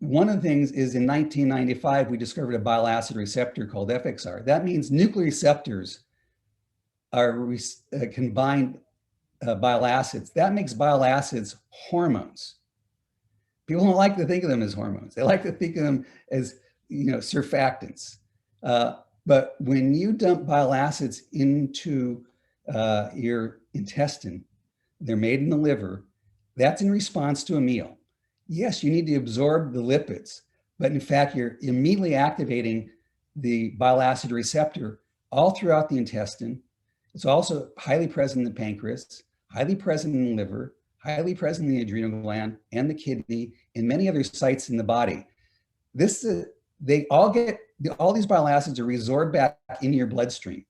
one of the things is in 1995, we discovered a bile acid receptor called FXR. That means nucleoreceptors are combined bile acids. That makes bile acids hormones. People don't like to think of them as hormones. They like to think of them as, surfactants. But when you dump bile acids into your intestine. They're made in the liver. That's in response to a meal. Yes, you need to absorb the lipids, but in fact, you're immediately activating the bile acid receptor all throughout the intestine. It's also highly present in the pancreas, highly present in the liver, highly present in the adrenal gland and the kidney, and many other sites in the body. All these bile acids are resorbed back into your bloodstream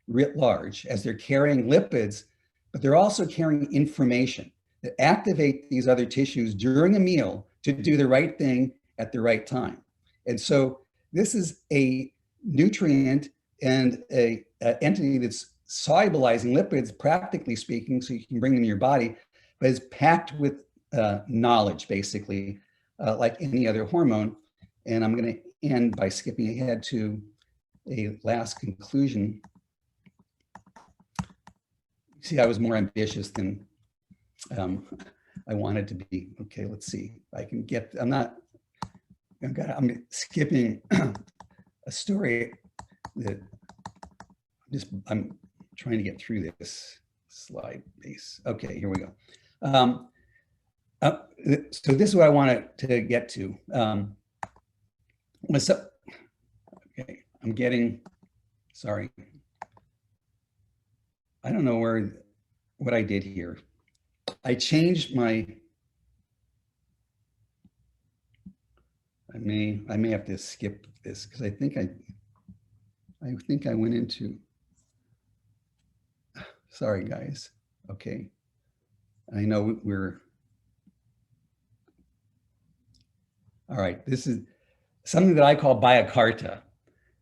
writ large as they're carrying lipids, but they're also carrying information that activate these other tissues during a meal to do the right thing at the right time. And so this is a nutrient and an entity that's solubilizing lipids, practically speaking, so you can bring them in your body, but is packed with knowledge, basically, like any other hormone. And I'm going to end by skipping ahead to a last conclusion. See, I was more ambitious than I wanted to be. Okay, let's see. I can get, I'm skipping a story that I'm trying to get through this slide base. Okay, here we go. So this is what I wanted to get to. What's up? Okay, I'm getting, sorry. I don't know what I did here. I changed my, I may have to skip this because I think I went into, sorry guys. Okay. I know we're, all right. This is something that I call biocarta.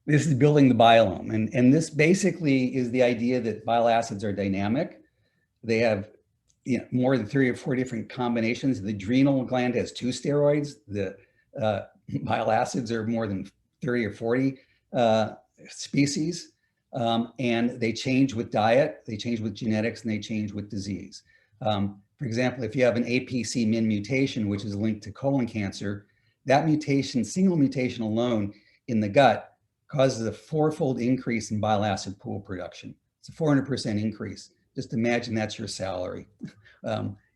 This is building the biome. And this basically is the idea that bile acids are dynamic. They have more than 3 or 4 different combinations. The adrenal gland has 2 steroids. The bile acids are more than 30 or 40 species. And they change with diet, they change with genetics, and they change with disease. For example, if you have an APC min mutation, which is linked to colon cancer, that mutation, single mutation alone in the gut, causes a 4-fold increase in bile acid pool production. It's a 400% increase. Just imagine that's your salary.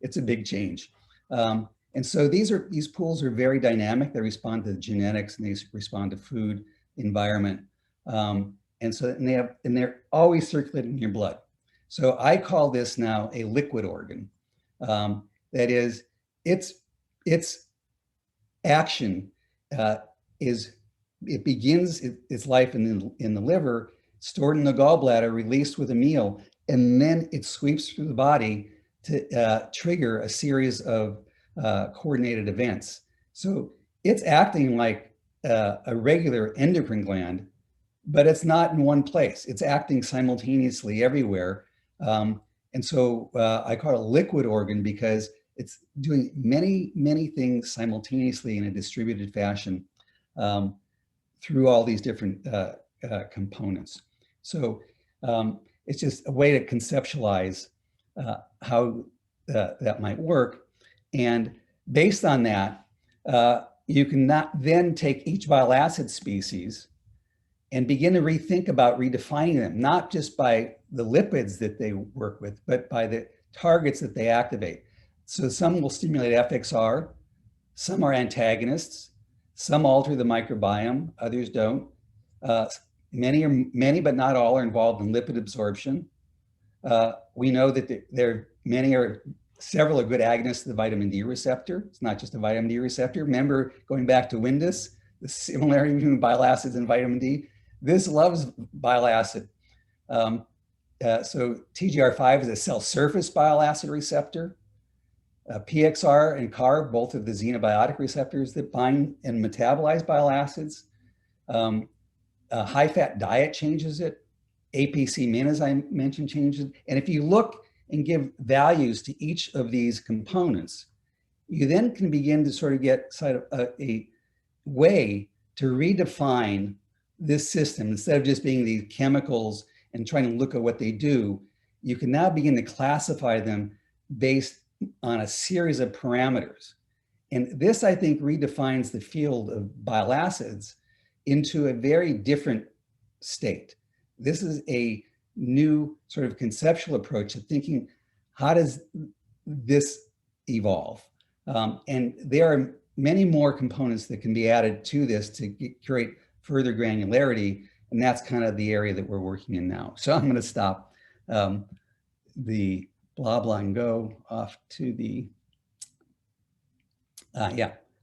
It's a big change. And so these pools are very dynamic. They respond to genetics and they respond to food, environment. And they're always circulating in your blood. So I call this now a liquid organ. That is, its action it begins its life in the liver, stored in the gallbladder, released with a meal, and then it sweeps through the body to trigger a series of coordinated events. So it's acting like a regular endocrine gland, but it's not in one place. It's acting simultaneously everywhere. And so I call it a liquid organ because it's doing many, many things simultaneously in a distributed fashion through all these different components. So it's just a way to conceptualize how that might work. And based on that, you can then take each bile acid species and begin to rethink about redefining them, not just by the lipids that they work with, but by the targets that they activate. So some will stimulate FXR, some are antagonists, some alter the microbiome, others don't. Many, but not all, are involved in lipid absorption. We know that several are good agonists to the vitamin D receptor. It's not just a vitamin D receptor. Remember, going back to Windus, the similarity between bile acids and vitamin D. This loves bile acid. So TGR5 is a cell surface bile acid receptor. PXR and CARB, both of the xenobiotic receptors that bind and metabolize bile acids. High-fat diet changes it. APC min, as I mentioned, changes it. And if you look and give values to each of these components, you then can begin to sort of get a way to redefine this system. Instead of just being these chemicals and trying to look at what they do, you can now begin to classify them based on a series of parameters. And this, I think, redefines the field of bile acids into a very different state. This is a new sort of conceptual approach to thinking, how does this evolve? And there are many more components that can be added to this to create further granularity. And that's kind of the area that we're working in now. So I'm going to stop the blah, blah, and go off to the,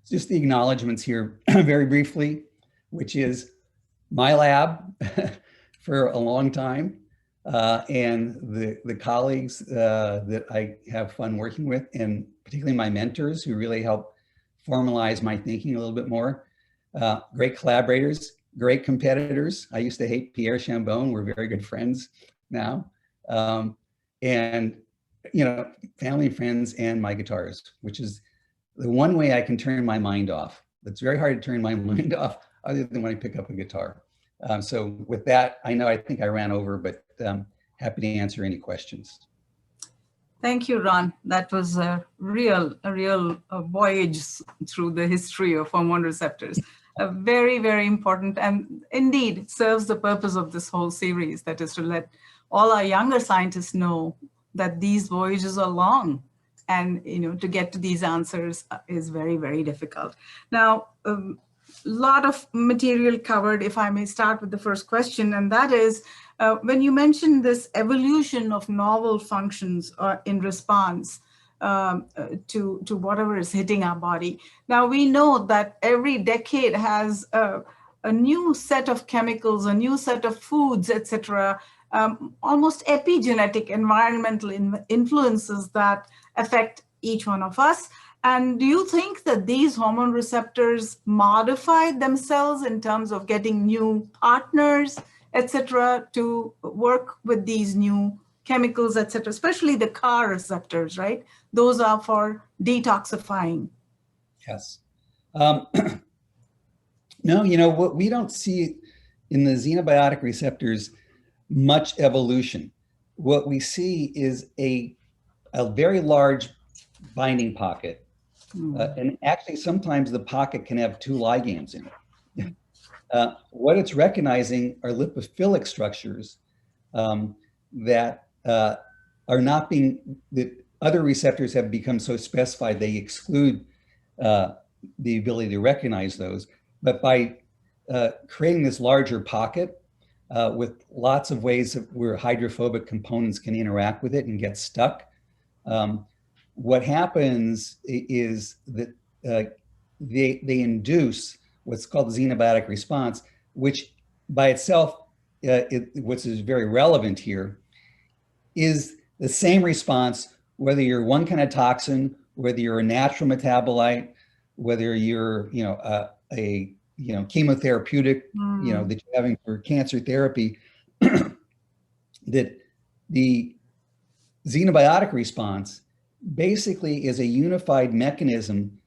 just the acknowledgements here very briefly, which is my lab for a long time, and the colleagues that I have fun working with, and particularly my mentors who really help formalize my thinking a little bit more. Great collaborators, great competitors. I used to hate Pierre Chambon. We're very good friends now. And, you know, family and friends and my guitarist, which is the one way I can turn my mind off. It's very hard to turn my mind off other than when I pick up a guitar. So with that, I think I ran over, but happy to answer any questions. Thank you, Ron. That was a real voyage through the history of hormone receptors. Very, very important, and indeed serves the purpose of this whole series, that is to let all our younger scientists know that these voyages are long, and to get to these answers is very, very difficult. Now, a lot of material covered. If I may start with the first question, and that is, when you mentioned this evolution of novel functions in response to whatever is hitting our body. Now we know that every decade has a new set of chemicals, a new set of foods, etc., almost epigenetic environmental influences that affect each one of us. And do you think that these hormone receptors modify themselves in terms of getting new partners, etc., to work with these new chemicals, etc., especially the CAR receptors, right? Those are for detoxifying. Yes. No, what we don't see in the xenobiotic receptors much evolution. What we see is a very large binding pocket. And actually, sometimes the pocket can have 2 ligands in it. What it's recognizing are lipophilic structures that are not being, that other receptors have become so specified they exclude the ability to recognize those. But by creating this larger pocket with lots of ways where hydrophobic components can interact with it and get stuck, what happens is that they induce what's called xenobiotic response, which by itself, which is very relevant here, is the same response, whether you're one kind of toxin, whether you're a natural metabolite, whether you're, a chemotherapeutic, that you're having for cancer therapy, that the xenobiotic response basically is a unified mechanism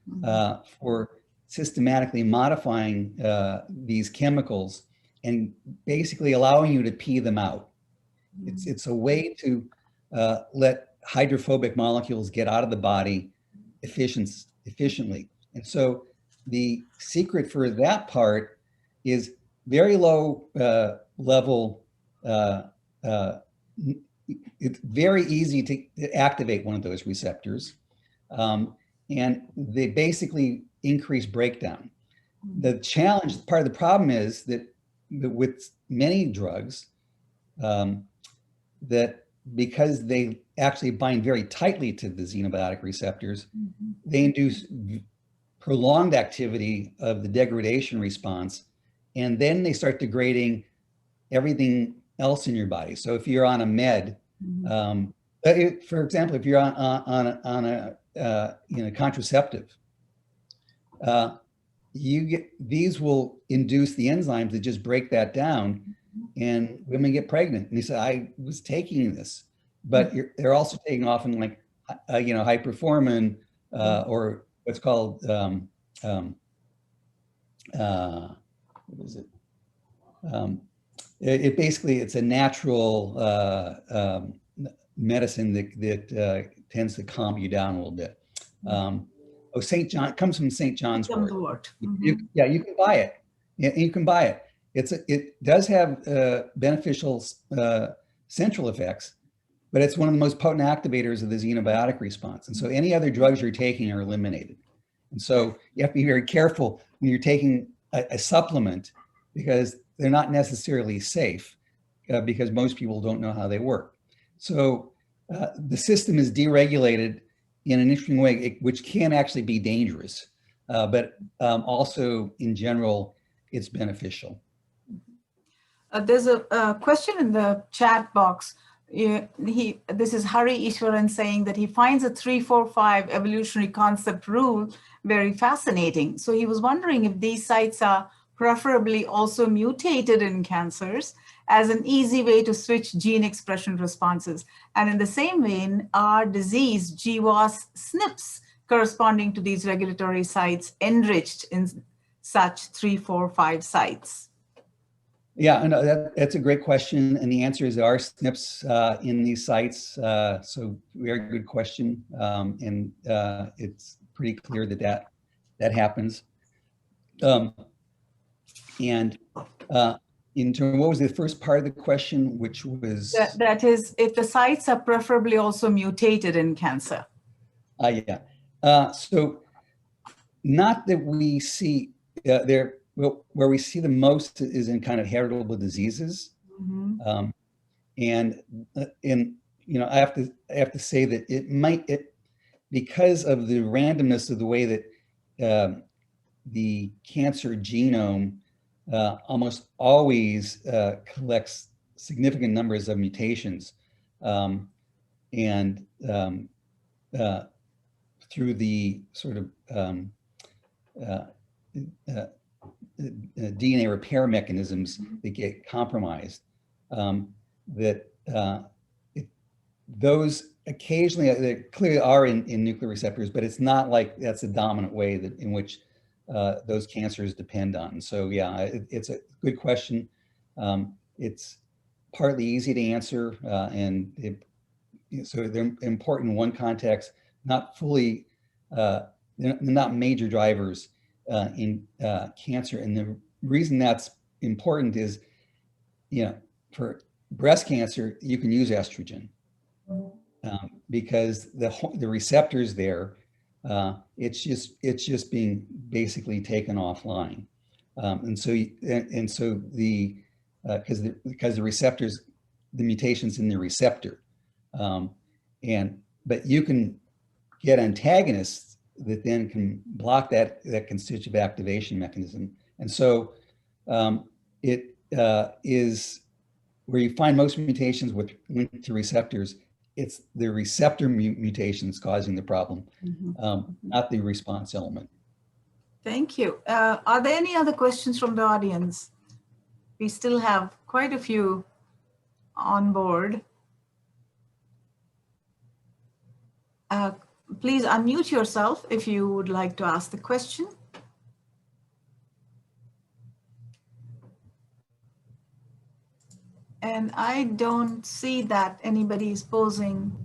for systematically modifying these chemicals and basically allowing you to pee them out. It's a way to let hydrophobic molecules get out of the body efficiently. And so the secret for that part is very low level. It's very easy to activate one of those receptors. And they basically increase breakdown. The challenge, part of the problem is that with many drugs, that because they actually bind very tightly to the xenobiotic receptors, they induce prolonged activity of the degradation response, and then they start degrading everything else in your body. So if you're on a med, for example, if you're on a contraceptive, these will induce the enzymes that just break that down, and women get pregnant. And they say, I was taking this, but they're also taking often like, hyperformin or what's called, what is it? It basically, it's a natural medicine that tends to calm you down a little bit. St. John, comes from St. John's wort. You can buy it. You can buy it. It does have beneficial central effects, but it's one of the most potent activators of the xenobiotic response. And so any other drugs you're taking are eliminated. And so you have to be very careful when you're taking a supplement, because they're not necessarily safe, because most people don't know how they work. So the system is deregulated in an interesting way, which can actually be dangerous, but also in general, it's beneficial. There's a question in the chat box. This is Hari Ishwaran saying that he finds a 3-4-5 evolutionary concept rule very fascinating. So he was wondering if these sites are preferably also mutated in cancers as an easy way to switch gene expression responses. And in the same vein, are disease GWAS SNPs corresponding to these regulatory sites enriched in such 3-4-5 sites? Yeah, no, that's a great question. And the answer is there are SNPs in these sites. So very good question. And it's pretty clear that happens. In terms, what was the first part of the question, which was? That is, if the sites are preferably also mutated in cancer. Yeah. So not that we see where we see the most is in kind of heritable diseases. Mm-hmm. And I have to say that because of the randomness of the way that the cancer genome almost always collects significant numbers of mutations, and through the sort of DNA repair mechanisms that get compromised, those occasionally, they clearly are in nuclear receptors, but it's not like that's a dominant way in which those cancers depend on. So yeah, it's a good question. It's partly easy to answer, so they're important in one context, not fully, they're not major drivers in cancer. And the reason that's important is, for breast cancer, you can use estrogen because the receptors there, it's just being basically taken offline, and so because the receptors, the mutations in the receptor, but you can get antagonists that then can block that constitutive activation mechanism, and so it is where you find most mutations linked to receptors. It's the receptor mutations causing the problem, not the response element. Thank you. Are there any other questions from the audience? We still have quite a few on board. Please unmute yourself if you would like to ask the question. And I don't see that anybody is posing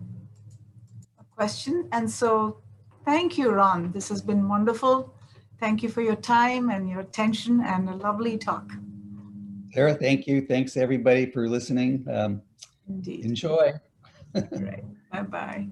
a question. And so thank you, Ron. This has been wonderful. Thank you for your time and your attention and a lovely talk. Sarah, thank you. Thanks everybody for listening. Indeed. Enjoy. All right. Bye-bye.